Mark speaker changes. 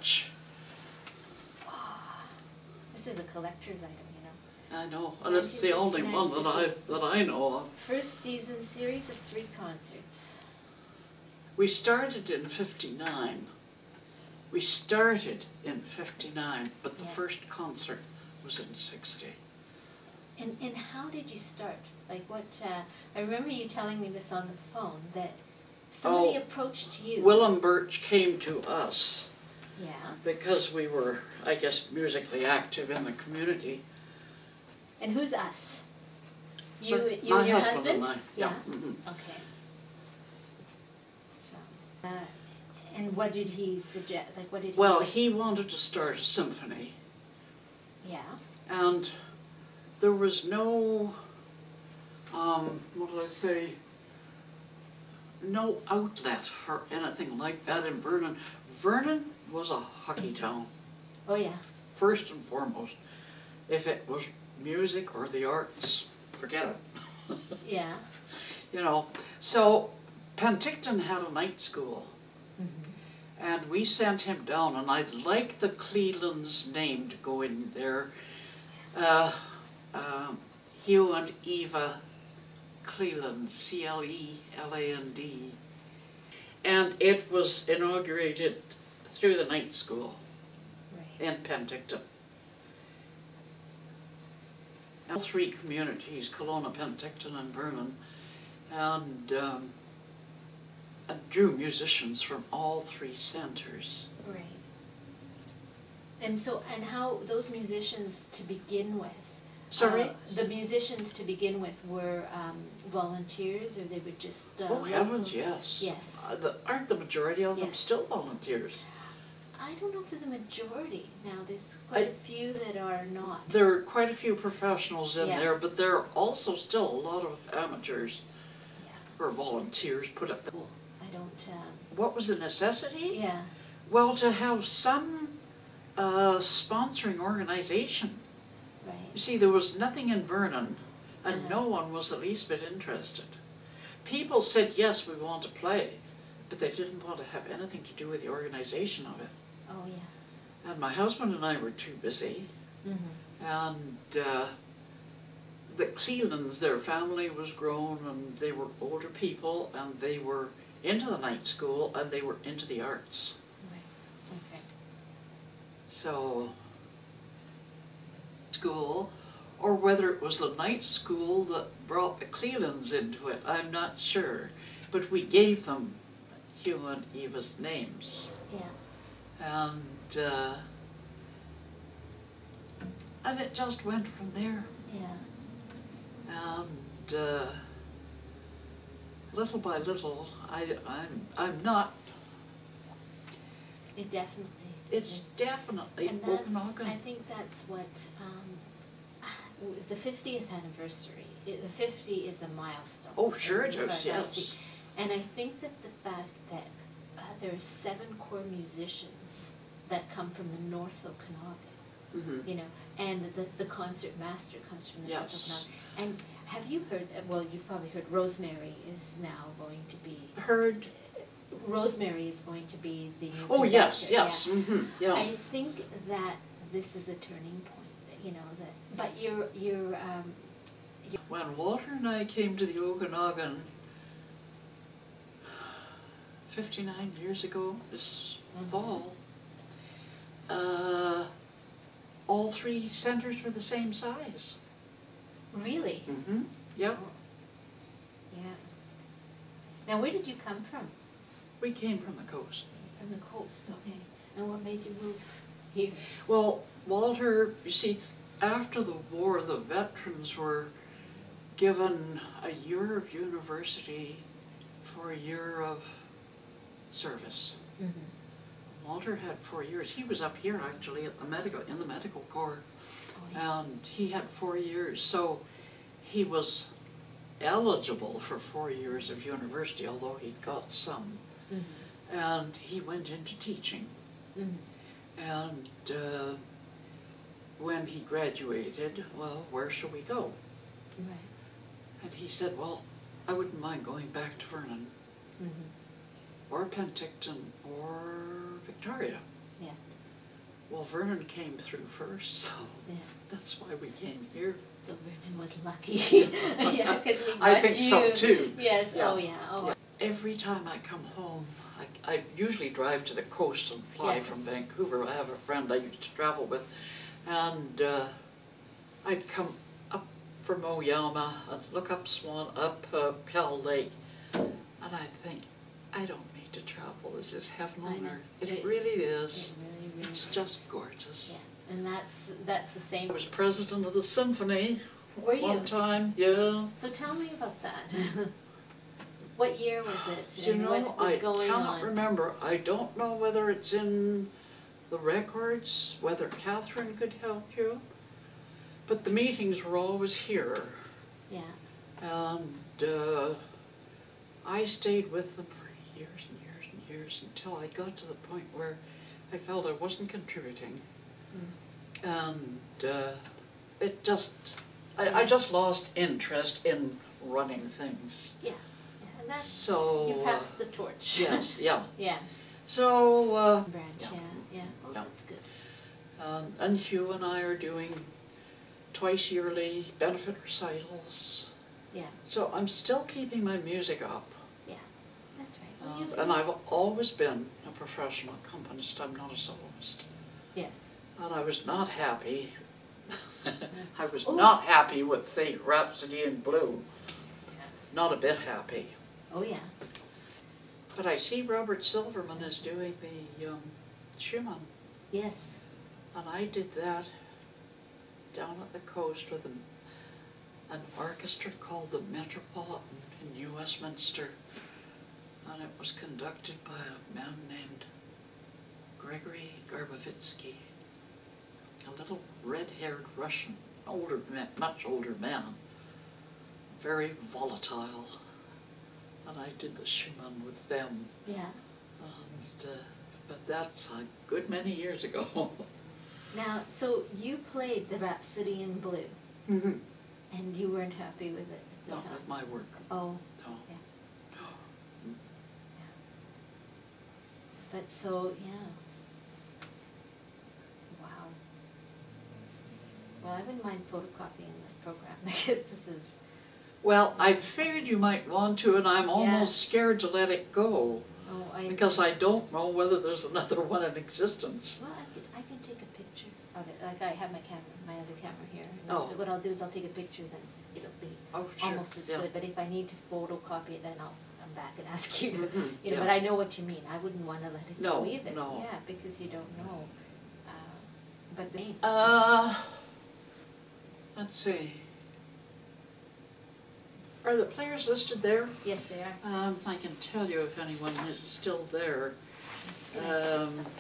Speaker 1: birch.
Speaker 2: Oh, this is a collector's item, you know.
Speaker 1: I know, and it's the only one that I know of.
Speaker 2: First season series of 3 concerts.
Speaker 1: We started in '59. We started in '59, but the first concert was in '60.
Speaker 2: And how did you start? Like what, I remember you telling me this on the phone, that somebody approached you.
Speaker 1: Willem Birch came to us.
Speaker 2: Yeah.
Speaker 1: Because we were, I guess, musically active in the community.
Speaker 2: And who's us? You,
Speaker 1: So,
Speaker 2: you and your husband?
Speaker 1: and I. Yeah. Mm-hmm.
Speaker 2: Okay. So, and what did he suggest? Like, what did he?
Speaker 1: Well, he wanted to start a symphony.
Speaker 2: Yeah.
Speaker 1: And there was no, what did I say? No outlet for anything like that in Vernon. Vernon was a hockey town.
Speaker 2: Oh yeah.
Speaker 1: First and foremost. If it was music or the arts, forget it.
Speaker 2: Yeah.
Speaker 1: You know, so Penticton had a night school.
Speaker 2: Mm-hmm.
Speaker 1: And we sent him down, and I'd like the Cleland's name to go in there. Hugh and Eva Cleland, C-L-E-L-A-N-D. And it was inaugurated through the night school in Penticton. All 3 communities, Kelowna, Penticton and Vernon, and drew musicians from all 3 centres.
Speaker 2: Right. And so, and how those musicians to begin with?
Speaker 1: Sorry?
Speaker 2: The musicians to begin with were volunteers, or they would just...
Speaker 1: oh heavens, yes.
Speaker 2: Yes.
Speaker 1: Aren't the majority of them still volunteers?
Speaker 2: I don't know if they're the majority. Now, there's quite a few that are not.
Speaker 1: There are quite a few professionals in
Speaker 2: Yeah.
Speaker 1: there, but there are also still a lot of amateurs
Speaker 2: Yeah.
Speaker 1: or volunteers put up there.
Speaker 2: Cool. I don't...
Speaker 1: What was the necessity?
Speaker 2: yeah.
Speaker 1: Well, to have some sponsoring organization.
Speaker 2: Right.
Speaker 1: You see, there was nothing in Vernon, and no one was the least bit interested. People said, yes, we want to play, but they didn't want to have anything to do with the organization of it.
Speaker 2: Oh, yeah.
Speaker 1: And my husband and I were too busy, and the Clelands, their family was grown, and they were older people, and they were into the night school, and they were into the arts.
Speaker 2: Right. Okay.
Speaker 1: So, school, or whether it was the night school that brought the Clelands into it, I'm not sure. But we gave them Hugh and Eva's names.
Speaker 2: Yeah.
Speaker 1: And it just went from there.
Speaker 2: Yeah.
Speaker 1: And little by little, I'm not.
Speaker 2: It definitely.
Speaker 1: It's definitely
Speaker 2: and that's,
Speaker 1: Okanagan.
Speaker 2: I think that's what the 50th anniversary. The 50 is a milestone.
Speaker 1: Oh, sure it
Speaker 2: as far
Speaker 1: is.
Speaker 2: as I
Speaker 1: Yes.
Speaker 2: see. And I think that the fact that there are 7 core musicians that come from the North Okanagan, you know, and the concert master comes from the North Okanagan. And have you heard? Well, you've probably heard. Rosemary is now going to be
Speaker 1: Heard.
Speaker 2: Rosemary is going to be the new
Speaker 1: Oh yes,
Speaker 2: conductor,
Speaker 1: yes.
Speaker 2: yeah.
Speaker 1: Mm-hmm. Yeah.
Speaker 2: I think that this is a turning point, you know, that, but you're
Speaker 1: When Walter and I came to the Okanagan 59 years ago this fall, all 3 centres were the same size.
Speaker 2: really?
Speaker 1: Mm-hmm. Yep.
Speaker 2: Yeah. Now, where did you come from?
Speaker 1: We came from the coast.
Speaker 2: From the coast, okay. And what made you move here?
Speaker 1: Well, Walter, you see, after the war, the veterans were given a year of university for a year of service. Walter had 4 years. He was up here actually at the in the medical corps, and he had 4 years. So he was eligible for 4 years of university, although he got some. And he went into teaching. And when he graduated, well, where shall we go?
Speaker 2: Right.
Speaker 1: And he said, well, I wouldn't mind going back to Vernon, or Penticton, or Victoria.
Speaker 2: Yeah.
Speaker 1: Well, Vernon came through first, so
Speaker 2: Yeah.
Speaker 1: that's why we came here.
Speaker 2: So Vernon was lucky. Yeah, because he got
Speaker 1: I think
Speaker 2: you.
Speaker 1: so too.
Speaker 2: Yes,
Speaker 1: Yeah.
Speaker 2: oh yeah, oh.
Speaker 1: Yeah. Every time I come home, I usually drive to the coast and fly
Speaker 2: Yeah.
Speaker 1: from Vancouver. I have a friend I used to travel with, and I'd come up from Oyama and look up Pell Lake, and I think, I don't need to travel. This is heaven
Speaker 2: I
Speaker 1: on
Speaker 2: know.
Speaker 1: earth. It really is.
Speaker 2: It really, really
Speaker 1: It's
Speaker 2: is.
Speaker 1: just gorgeous.
Speaker 2: Yeah, and that's the same.
Speaker 1: I was president of the symphony
Speaker 2: Were you?
Speaker 1: one time, yeah.
Speaker 2: So tell me about that. What year was it?
Speaker 1: You
Speaker 2: And
Speaker 1: know,
Speaker 2: what was
Speaker 1: I
Speaker 2: going
Speaker 1: cannot
Speaker 2: on?
Speaker 1: remember. I don't know whether it's in the records, whether Catherine could help you. But the meetings were always here.
Speaker 2: Yeah.
Speaker 1: And I stayed with them for years and years and years until I got to the point where I felt I wasn't contributing. And it just, I just lost interest in running things.
Speaker 2: Yeah. And that's,
Speaker 1: So,
Speaker 2: you passed the torch.
Speaker 1: Yes, yeah.
Speaker 2: Yeah.
Speaker 1: So,
Speaker 2: Branch, yeah, yeah. Oh,
Speaker 1: Yeah.
Speaker 2: that's good.
Speaker 1: and Hugh and I are doing twice yearly benefit recitals.
Speaker 2: Yeah,
Speaker 1: So I'm still keeping my music up.
Speaker 2: yeah. That's right. Well, you-
Speaker 1: And I've always been a professional accompanist. I'm not a soloist.
Speaker 2: Yes.
Speaker 1: And I was not happy. I was
Speaker 2: Oh.
Speaker 1: not happy with the Rhapsody in Blue. Not a bit happy.
Speaker 2: Oh, yeah.
Speaker 1: But I see Robert Silverman is doing the Schumann.
Speaker 2: Yes.
Speaker 1: And I did that down at the coast with an orchestra called the Metropolitan in New Westminster. And it was conducted by a man named Gregory Garbovitsky, a little red-haired Russian, much older man, very volatile. And I did the Schumann with them.
Speaker 2: Yeah.
Speaker 1: And, but that's a good many years ago.
Speaker 2: Now, so you played the Rhapsody in Blue,
Speaker 1: Mm-hmm.
Speaker 2: and you weren't happy with it at the
Speaker 1: Not
Speaker 2: time.
Speaker 1: with my work.
Speaker 2: Oh,
Speaker 1: No.
Speaker 2: yeah. But so, yeah. Wow. Well, I wouldn't mind photocopying this program because this is,
Speaker 1: Well, I figured you might want to, and I'm almost scared to let it go.
Speaker 2: oh,
Speaker 1: Because I don't know whether there's another one in existence.
Speaker 2: well, I can take a picture of it. Like I have my camera, my other camera here. And
Speaker 1: Oh.
Speaker 2: what I'll do is I'll take a picture, then it'll be
Speaker 1: Oh, sure.
Speaker 2: almost as
Speaker 1: Yeah.
Speaker 2: good. But if I need to photocopy it, then I'll come back and ask you.
Speaker 1: Mhm,
Speaker 2: You know,
Speaker 1: yeah.
Speaker 2: but I know what you mean. I wouldn't want to let it
Speaker 1: No,
Speaker 2: go either.
Speaker 1: no.
Speaker 2: Yeah, because you don't know. But they.
Speaker 1: Let's see. Are the players listed there?
Speaker 2: Yes, they are.
Speaker 1: I can tell you if anyone is still there.
Speaker 2: Just gonna check
Speaker 1: Um,
Speaker 2: something.